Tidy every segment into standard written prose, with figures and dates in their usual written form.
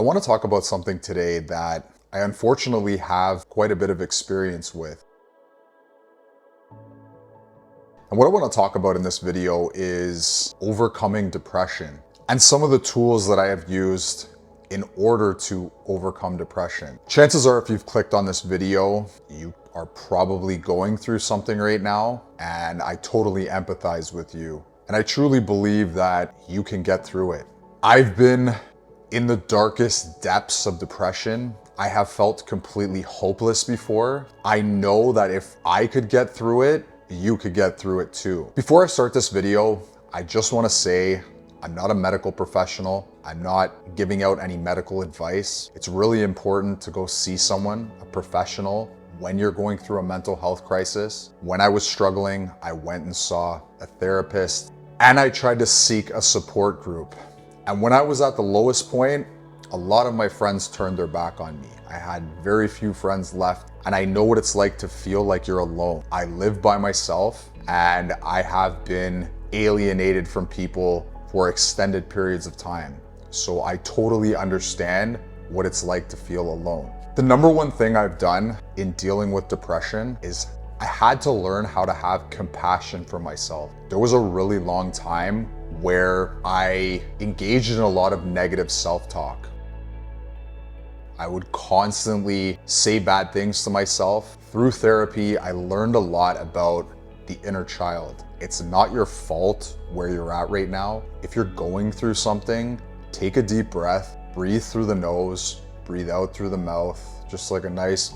I want to talk about something today that I unfortunately have quite a bit of experience with. And what I want to talk about in this video is overcoming depression and some of the tools that I have used in order to overcome depression. Chances are, if you've clicked on this video, you are probably going through something right now, and I totally empathize with you. And I truly believe that you can get through it. I've been in the darkest depths of depression. I have felt completely hopeless before. I know that if I could get through it, you could get through it too. Before I start this video, I just want to say I'm not a medical professional. I'm not giving out any medical advice. It's really important to go see someone, a professional, when you're going through a mental health crisis. When I was struggling, I went and saw a therapist, and I tried to seek a support group. And when I was at the lowest point, a lot of my friends turned their back on me. I had very few friends left, and I know what it's like to feel like you're alone. I live by myself, and I have been alienated from people for extended periods of time. So I totally understand what it's like to feel alone. The number one thing I've done in dealing with depression is I had to learn how to have compassion for myself. There was a really long time where I engaged in a lot of negative self-talk. I would constantly say bad things to myself. Through therapy, I learned a lot about the inner child. It's not your fault where you're at right now. If you're going through something, take a deep breath, breathe through the nose, breathe out through the mouth, just like a nice,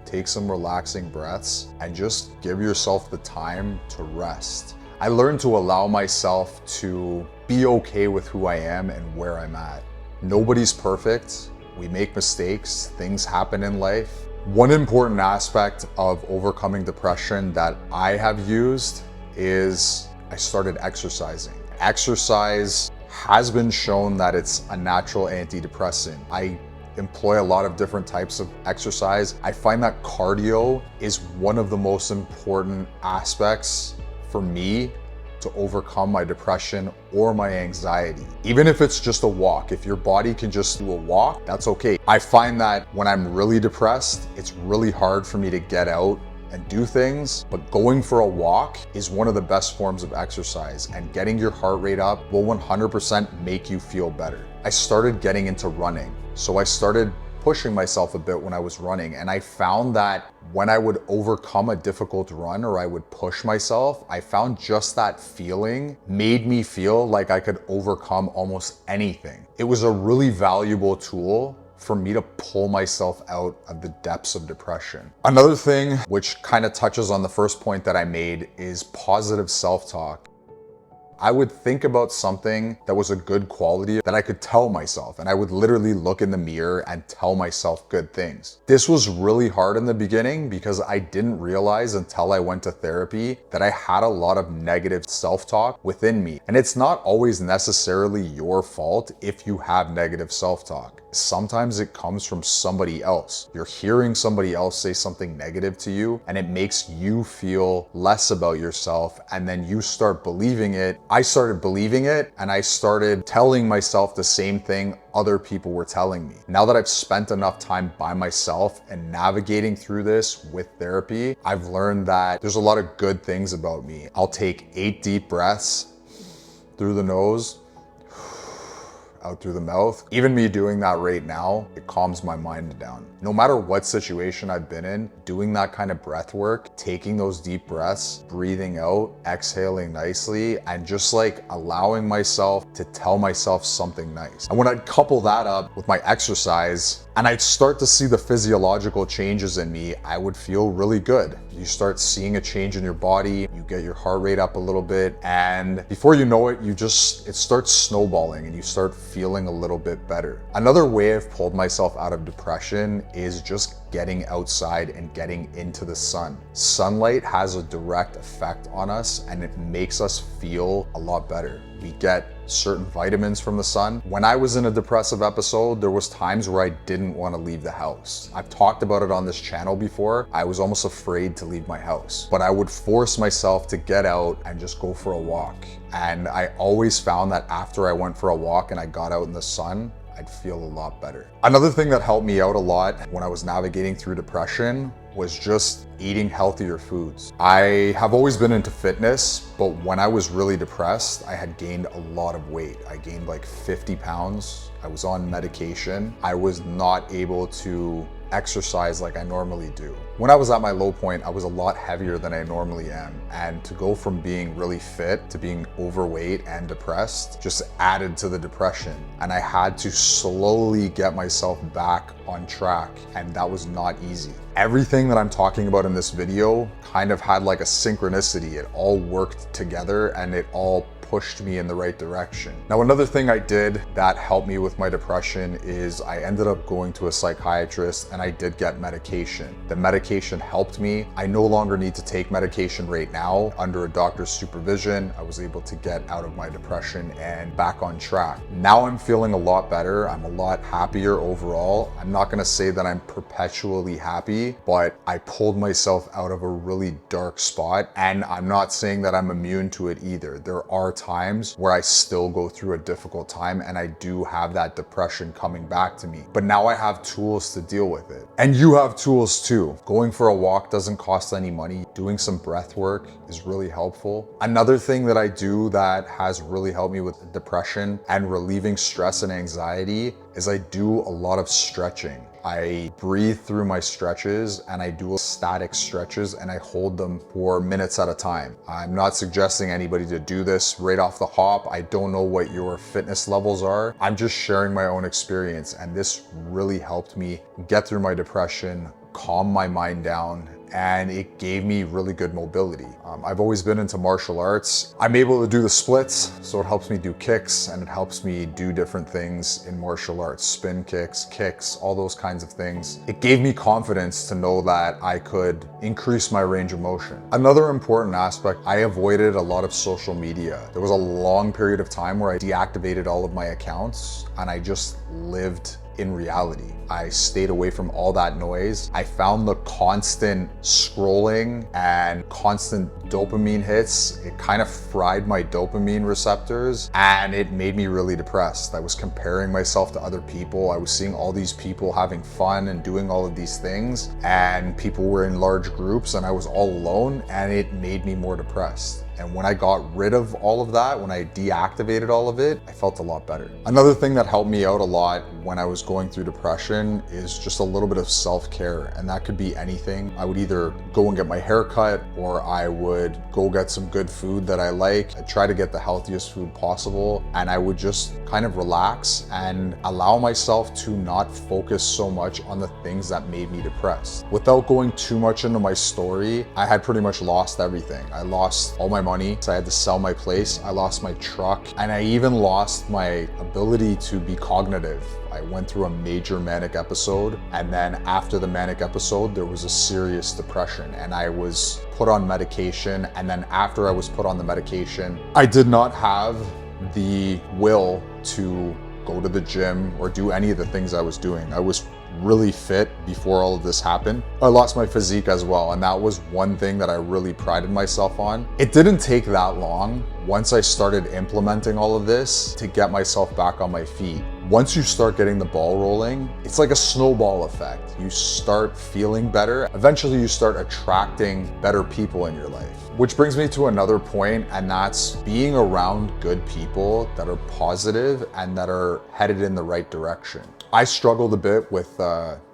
take some relaxing breaths, and just give yourself the time to rest. I learned to allow myself to be okay with who I am and where I'm at. Nobody's perfect. We make mistakes. Things happen in life. One important aspect of overcoming depression that I have used is I started exercising. Exercise has been shown that it's a natural antidepressant. I employ a lot of different types of exercise. I find that cardio is one of the most important aspects for me to overcome my depression or my anxiety. Even if it's just a walk, if your body can just do a walk, that's okay. I find that when I'm really depressed, it's really hard for me to get out and do things, but going for a walk is one of the best forms of exercise, and getting your heart rate up will 100% make you feel better. I started getting into running, so I started pushing myself a bit when I was running, and I found that when I would overcome a difficult run or I would push myself, I found just that feeling made me feel like I could overcome almost anything. It was a really valuable tool for me to pull myself out of the depths of depression. Another thing which kind of touches on the first point that I made is positive self-talk. I would think about something that was a good quality that I could tell myself, and I would literally look in the mirror and tell myself good things. This was really hard in the beginning because I didn't realize until I went to therapy that I had a lot of negative self-talk within me. And it's not always necessarily your fault if you have negative self-talk. Sometimes it comes from somebody else. You're hearing somebody else say something negative to you, and it makes you feel less about yourself, and then you start believing it. I started believing it, and I started telling myself the same thing other people were telling me. Now that I've spent enough time by myself and navigating through this with therapy, I've learned that there's a lot of good things about me. I'll take 8 deep breaths through the nose, out through the mouth. Even me doing that right now, it calms my mind down. No matter what situation I've been in, doing that kind of breath work, taking those deep breaths, breathing out, exhaling nicely, and just like allowing myself to tell myself something nice. And when I'd couple that up with my exercise, and I'd start to see the physiological changes in me, I would feel really good. You start seeing a change in your body, you get your heart rate up a little bit, and before you know it, it starts snowballing and you start feeling a little bit better. Another way I've pulled myself out of depression is just getting outside and getting into the sun. Sunlight has a direct effect on us, and it makes us feel a lot better. We get certain vitamins from the sun. When I was in a depressive episode, there was times where I didn't want to leave the house. I've talked about it on this channel before. I was almost afraid to leave my house, but I would force myself to get out and just go for a walk. And I always found that after I went for a walk and I got out in the sun, I'd feel a lot better. Another thing that helped me out a lot when I was navigating through depression was just eating healthier foods. I have always been into fitness, but when I was really depressed, I had gained a lot of weight. I gained like 50 pounds. I was on medication. I was not able to exercise like I normally do. When I was at my low point, I was a lot heavier than I normally am. And to go from being really fit to being overweight and depressed just added to the depression. And I had to slowly get myself back on track. And that was not easy. Everything that I'm talking about in this video kind of had like a synchronicity. It all worked together and it all pushed me in the right direction. Now, another thing I did that helped me with my depression is I ended up going to a psychiatrist and I did get medication. The medication helped me. I no longer need to take medication right now. Under a doctor's supervision, I was able to get out of my depression and back on track. Now I'm feeling a lot better. I'm a lot happier overall. I'm not gonna say that I'm perpetually happy, but I pulled myself out of a really dark spot, and I'm not saying that I'm immune to it either. There are times where I still go through a difficult time and I do have that depression coming back to me. But now I have tools to deal with it. And you have tools too. Going for a walk doesn't cost any money. Doing some breath work is really helpful. Another thing that I do that has really helped me with depression and relieving stress and anxiety is I do a lot of stretching. I breathe through my stretches and I do static stretches and I hold them for minutes at a time. I'm not suggesting anybody to do this right off the hop. I don't know what your fitness levels are. I'm just sharing my own experience, and this really helped me get through my depression, calm my mind down, and it gave me really good mobility. I've always been into martial arts. I'm able to do the splits, so it helps me do kicks and it helps me do different things in martial arts, spin kicks, all those kinds of things. It gave me confidence to know that I could increase my range of motion. Another important aspect, I avoided a lot of social media. There was a long period of time where I deactivated all of my accounts and I just lived in reality. I stayed away from all that noise. I found the constant scrolling and constant dopamine hits. It kind of fried my dopamine receptors and it made me really depressed. I was comparing myself to other people. I was seeing all these people having fun and doing all of these things, and people were in large groups and I was all alone, and it made me more depressed. And when I got rid of all of that, when I deactivated all of it, I felt a lot better. Another thing that helped me out a lot when I was going through depression is just a little bit of self-care. And that could be anything. I would either go and get my hair cut, or I would go get some good food that I like. I try to get the healthiest food possible. And I would just kind of relax and allow myself to not focus so much on the things that made me depressed. Without going too much into my story, I had pretty much lost everything. I lost all my money, so I had to sell my place. I lost my truck, and I even lost my ability to be cognitive. I went through a major manic episode, and then after the manic episode, there was a serious depression, and I was put on medication. And then after I was put on the medication, I did not have the will to go to the gym or do any of the things I was doing. I was really fit before all of this happened. I lost my physique as well, and that was one thing that I really prided myself on. It didn't take that long once I started implementing all of this to get myself back on my feet. Once you start getting the ball rolling, it's like a snowball effect. You start feeling better. Eventually you start attracting better people in your life. Which brings me to another point, and that's being around good people that are positive and that are headed in the right direction. I struggled a bit with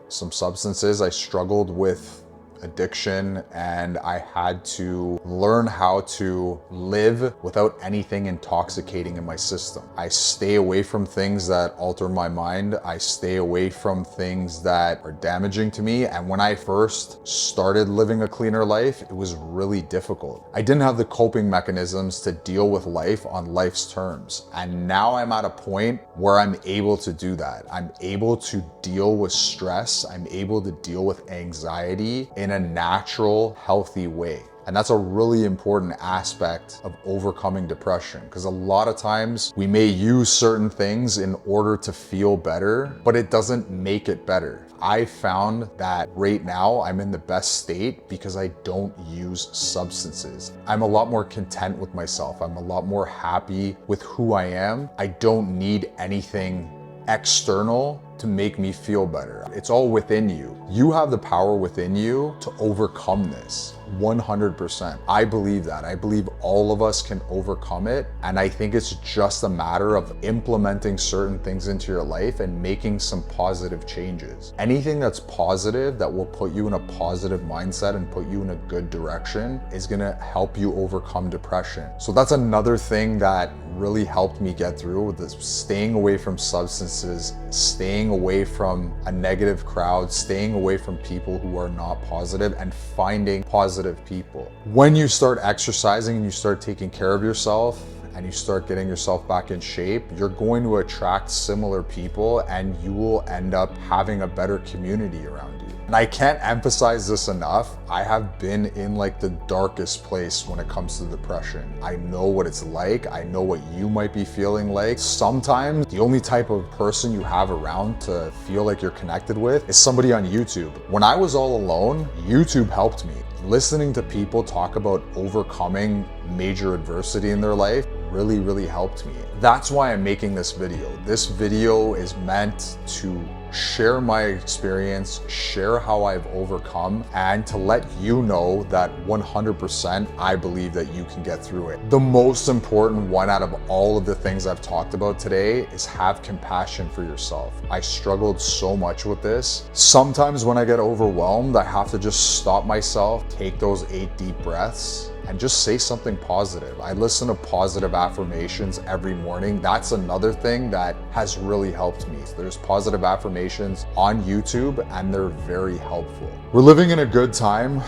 some substances. I struggled with addiction, and I had to learn how to live without anything intoxicating in my system. I stay away from things that alter my mind. I stay away from things that are damaging to me. And when I first started living a cleaner life, it was really difficult. I didn't have the coping mechanisms to deal with life on life's terms. And now I'm at a point where I'm able to do that. I'm able to deal with stress. I'm able to deal with anxiety in a natural, healthy way. And that's a really important aspect of overcoming depression, because a lot of times we may use certain things in order to feel better, but it doesn't make it better. I found that right now I'm in the best state because I don't use substances. I'm a lot more content with myself. I'm a lot more happy with who I am. I don't need anything external to make me feel better. It's all within you. You have the power within you to overcome this. 100%. I believe that. I believe all of us can overcome it. And I think it's just a matter of implementing certain things into your life and making some positive changes. Anything that's positive that will put you in a positive mindset and put you in a good direction is gonna help you overcome depression. So that's another thing that really helped me get through with this: staying away from substances, staying away from a negative crowd, staying away from people who are not positive, and finding positive people. When you start exercising and you start taking care of yourself and you start getting yourself back in shape, you're going to attract similar people and you will end up having a better community around you. And I can't emphasize this enough. I have been in like the darkest place when it comes to depression. I know what it's like. I know what you might be feeling like. Sometimes the only type of person you have around to feel like you're connected with is somebody on YouTube. When I was all alone, YouTube helped me. Listening to people talk about overcoming major adversity in their life really helped me. That's why I'm making this video. This video is meant to share my experience, share how I've overcome, and to let you know that 100% I believe that you can get through it. The most important one out of all of the things I've talked about today is have compassion for yourself. I struggled so much with this. Sometimes when I get overwhelmed, I have to just stop myself, take those 8 deep breaths, and just say something positive. I listen to positive affirmations every morning. That's another thing that has really helped me. There's positive affirmations on YouTube and they're very helpful. We're living in a good time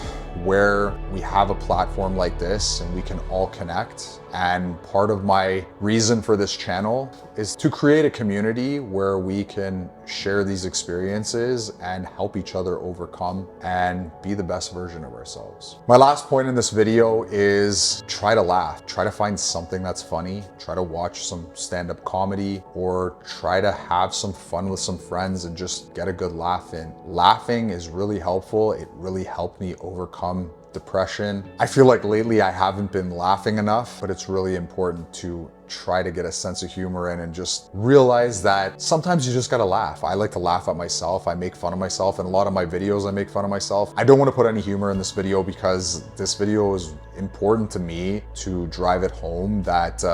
where we have a platform like this and we can all connect. And part of my reason for this channel is to create a community where we can share these experiences and help each other overcome and be the best version of ourselves. My last point in this video is try to laugh. Try to find something that's funny. Try to watch some stand-up comedy or try to have some fun with some friends and just get a good laugh in. Laughing is really helpful. It really helped me overcome depression. I feel like lately I haven't been laughing enough, but it's really important to try to get a sense of humor in and just realize that sometimes you just gotta laugh. I like to laugh at myself. I make fun of myself. In a lot of my videos, I make fun of myself. I don't want to put any humor in this video because this video is important to me to drive it home that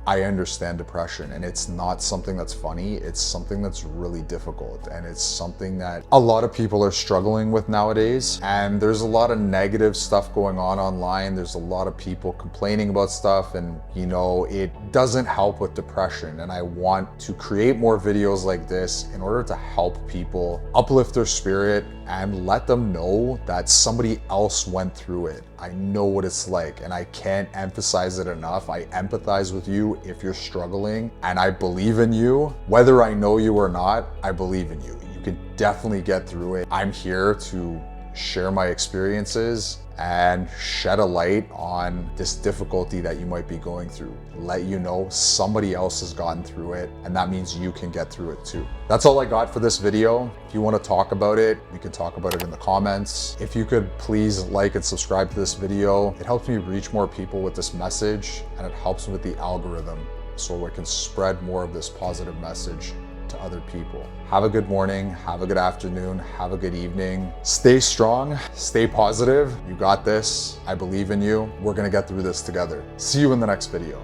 I understand depression, and it's not something that's funny. It's something that's really difficult, and it's something that a lot of people are struggling with nowadays. And there's a lot of negative stuff going on online. There's a lot of people complaining about stuff, and you know, it doesn't help with depression. And I want to create more videos like this in order to help people uplift their spirit and let them know that somebody else went through it. I know what it's like, and I can't emphasize it enough. I empathize with you if you're struggling, and I believe in you. Whether I know you or not, I believe in you. You can definitely get through it. I'm here to share my experiences and shed a light on this difficulty that you might be going through. Let you know somebody else has gotten through it, and that means you can get through it too. That's all I got for this video. If you want to talk about it, we can talk about it in the comments. If you could please like and subscribe to this video, it helps me reach more people with this message, and it helps with the algorithm so I can spread more of this positive message to other people. Have a good morning, have a good afternoon, have a good evening. Stay strong, stay positive. You got this. I believe in you. We're gonna get through this together. See you in the next video.